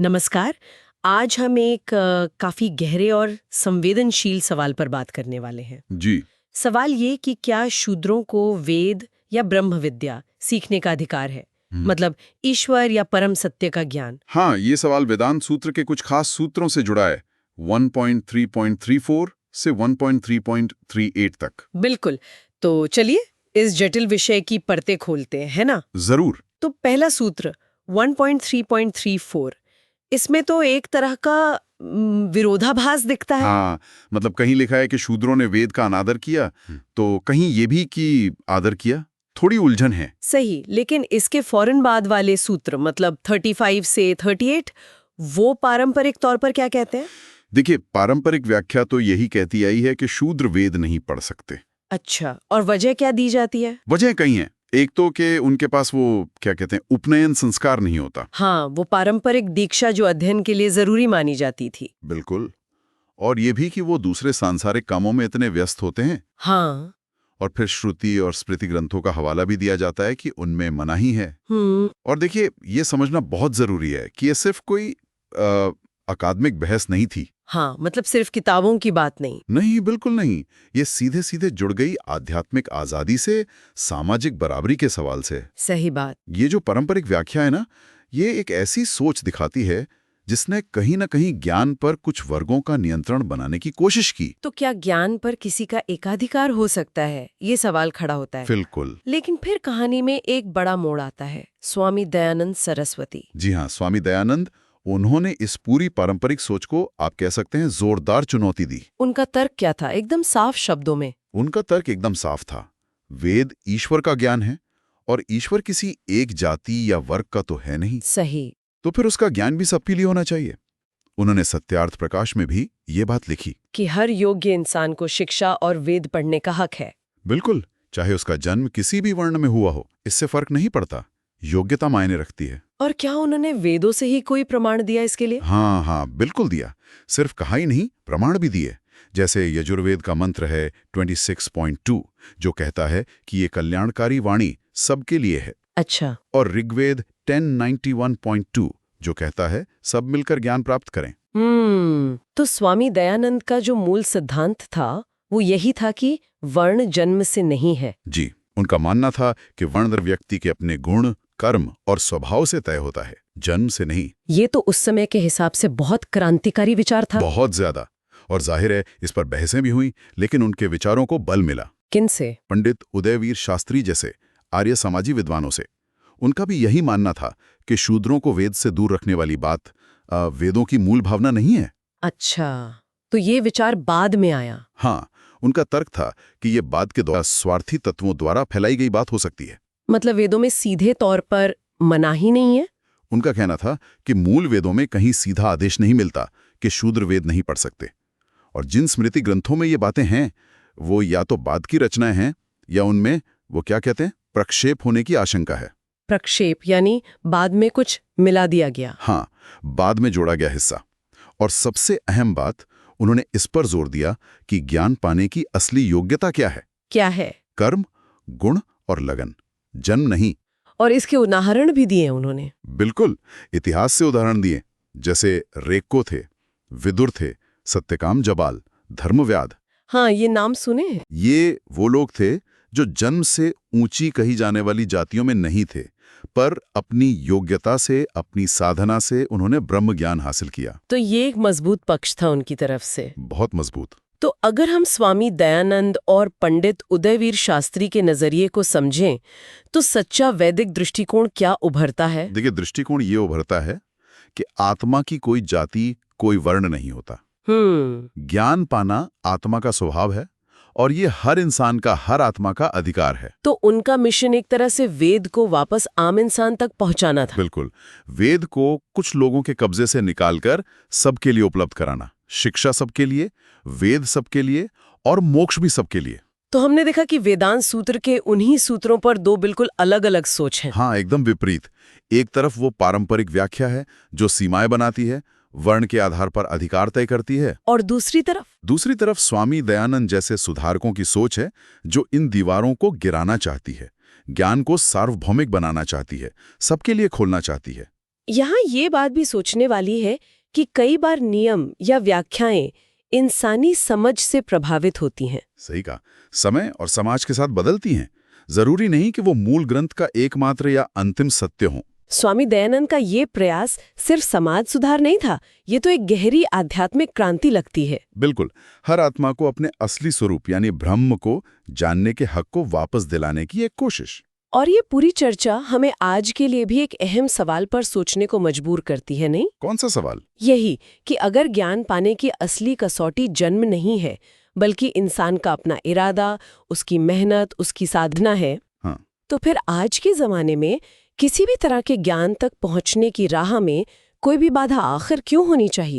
नमस्कार। आज हम एक काफी गहरे और संवेदनशील सवाल पर बात करने वाले हैं। जी। सवाल ये कि क्या शूद्रों को वेद या ब्रह्म विद्या सीखने का अधिकार है? मतलब ईश्वर या परम सत्य का ज्ञान। हाँ, ये सवाल वेदांत सूत्र के कुछ खास सूत्रों से जुड़ा है, 1.3.34 से 1.3.38 तक। बिल्कुल। तो चलिए इस जटिल विषय की परतें खोलते हैं, है ना? जरूर। तो पहला सूत्र 1.3.34, इसमें तो एक तरह का विरोधाभास दिखता है। हाँ, मतलब कहीं लिखा है कि शूद्रों ने वेद का अनादर किया, तो कहीं ये भी कि आदर किया। थोड़ी उलझन है। सही, लेकिन इसके फौरन बाद वाले सूत्र मतलब 35 से 38, वो पारंपरिक तौर पर क्या कहते हैं? देखिए, पारंपरिक व्याख्या तो यही कहती आई है कि शूद्र वेद नहीं पढ़ सकते। अच्छा, और वजह क्या दी जाती है? वजह कई हैं। एक तो कि उनके पास वो क्या कहते हैं, उपनयन संस्कार नहीं होता। हाँ, वो पारंपरिक दीक्षा जो अध्ययन के लिए जरूरी मानी जाती थी। बिल्कुल। और ये भी कि वो दूसरे सांसारिक कामों में इतने व्यस्त होते हैं। हाँ। और फिर श्रुति और स्मृति ग्रंथों का हवाला भी दिया जाता है कि उनमें मनाही है। हम्म। और देखिए, ये समझना बहुत जरूरी है कि ये सिर्फ कोई अकादमिक बहस नहीं थी। हाँ, मतलब सिर्फ किताबों की बात नहीं। नहीं, बिल्कुल नहीं। ये सीधे सीधे जुड़ गई आध्यात्मिक आजादी से, सामाजिक बराबरी के सवाल से। सही बात। ये जो पारंपरिक व्याख्या है ना, ये एक ऐसी सोच दिखाती है जिसने कहीं ना कहीं ज्ञान पर कुछ वर्गों का नियंत्रण बनाने की कोशिश की। तो क्या ज्ञान पर किसी का एकाधिकार हो सकता है? ये सवाल खड़ा होता है। बिल्कुल। लेकिन फिर कहानी में एक बड़ा मोड़ आता है, स्वामी दयानंद सरस्वती। जी हाँ, स्वामी दयानंद, उन्होंने इस पूरी पारंपरिक सोच को आप कह सकते हैं जोरदार चुनौती दी। उनका तर्क क्या था? एकदम साफ शब्दों में। उनका तर्क एकदम साफ था। वेद ईश्वर का ज्ञान है और ईश्वर किसी एक जाति या वर्ग का तो है नहीं। सही। तो फिर उसका ज्ञान भी सबके लिए होना चाहिए। उन्होंने सत्यार्थ प्रकाश में भी ये बात लिखी कि हर योग्य इंसान को शिक्षा और वेद पढ़ने का हक है। बिल्कुल, चाहे उसका जन्म किसी भी वर्ण में हुआ हो, इससे फर्क नहीं पड़ता। योग्यता मायने रखती है। और क्या उन्होंने वेदों से ही कोई प्रमाण दिया इसके लिए? हाँ, बिल्कुल दिया। सिर्फ कहा ही नहीं, प्रमाण भी दिए। जैसे यजुर्वेद का मंत्र है 26.2, जो कहता है कि ये कल्याणकारी वाणी सबके लिए है। अच्छा। और ऋग्वेद 1091.2, जो कहता है सब मिलकर ज्ञान प्राप्त करें। तो स्वामी दयानंद का जो मूल सिद्धांत था वो यही था कि वर्ण जन्म से नहीं है। जी, उनका मानना था कि वर्ण व्यक्ति के अपने गुण, कर्म और स्वभाव से तय होता है, जन्म से नहीं। ये तो उस समय के हिसाब से बहुत क्रांतिकारी विचार था। बहुत ज्यादा। और जाहिर है इस पर बहसें भी हुई, लेकिन उनके विचारों को बल मिला। किनसे? पंडित उदयवीर शास्त्री जैसे आर्य समाजी विद्वानों से। उनका भी यही मानना था कि शूद्रों को वेद से दूर रखने वाली बात वेदों की मूल भावना नहीं है। अच्छा, तो ये विचार बाद में आया। हाँ, उनका तर्क था कि ये बाद के द्वारा स्वार्थी तत्वों द्वारा फैलाई गई बात हो सकती है। मतलब वेदों में सीधे तौर पर मनाही नहीं है। उनका कहना था कि मूल वेदों में कहीं सीधा आदेश नहीं मिलता कि शूद्र वेद नहीं पढ़ सकते। और जिन स्मृति ग्रंथों में ये बातें हैं, वो या तो बाद की रचनाएं हैं या उनमें वो क्या कहते हैं, प्रक्षेप होने की आशंका है। प्रक्षेप यानी बाद में कुछ मिला दिया गया। हाँ, बाद में जोड़ा गया हिस्सा। और सबसे अहम बात, उन्होंने इस पर जोर दिया कि ज्ञान पाने की असली योग्यता क्या है। क्या है? कर्म, गुण और लगन, जन्म नहीं। और इसके उदाहरण भी दिए उन्होंने। बिल्कुल, इतिहास से उदाहरण दिए, जैसे रेक्को थे, विदुर थे, सत्यकाम जबाल, धर्मव्याध। हाँ, ये नाम सुने हैं। ये वो लोग थे जो जन्म से ऊंची कही जाने वाली जातियों में नहीं थे, पर अपनी योग्यता से, अपनी साधना से उन्होंने ब्रह्म ज्ञान हासिल किया। तो ये एक मजबूत पक्ष था उनकी तरफ से। बहुत मजबूत। तो अगर हम स्वामी दयानंद और पंडित उदयवीर शास्त्री के नजरिए को समझें, तो सच्चा वैदिक दृष्टिकोण क्या उभरता है? देखिए, दृष्टिकोण ये उभरता है कि आत्मा की कोई जाति, कोई वर्ण नहीं होता। ज्ञान पाना आत्मा का स्वभाव है और ये हर इंसान का, हर आत्मा का अधिकार है। तो उनका मिशन एक तरह से वेद को वापस आम इंसान तक पहुंचाना था। बिल्कुल, वेद को कुछ लोगों के कब्जे से निकालकर सबके लिए उपलब्ध कराना। शिक्षा सबके लिए, वेद सबके लिए और मोक्ष भी सबके लिए। तो हमने देखा कि वेदांत सूत्र के उन्हीं सूत्रों पर दो बिल्कुल अलग-अलग सोच हैं। हाँ, एकदम विपरीत। एक तरफ वो पारंपरिक व्याख्या है जो सीमाएं बनाती है, वर्ण के आधार पर अधिकार तय करती है। और दूसरी तरफ स्वामी दयानंद जैसे सुधारकों की सोच है जो इन दीवारों को गिराना चाहती है, ज्ञान को सार्वभौमिक बनाना चाहती है, सबके लिए खोलना चाहती है। यहाँ ये बात भी सोचने वाली है कि कई बार नियम या व्याख्याएं इंसानी समझ से प्रभावित होती हैं। सही कहा, समय और समाज के साथ बदलती हैं। जरूरी नहीं कि वो मूल ग्रंथ का एकमात्र या अंतिम सत्य हो। स्वामी दयानंद का ये प्रयास सिर्फ समाज सुधार नहीं था, ये तो एक गहरी आध्यात्मिक क्रांति लगती है। बिल्कुल, हर आत्मा को अपने असली स्वरूप यानी ब्रह्म को जानने के हक को वापस दिलाने की एक कोशिश। और ये पूरी चर्चा हमें आज के लिए भी एक अहम सवाल पर सोचने को मजबूर करती है, नहीं? कौन सा सवाल? यही कि अगर ज्ञान पाने की असली कसौटी जन्म नहीं है, बल्कि इंसान का अपना इरादा, उसकी मेहनत, उसकी साधना है, हाँ। तो फिर आज के जमाने में किसी भी तरह के ज्ञान तक पहुंचने की राह में कोई भी बाधा आखिर क्यों होनी चाहिए?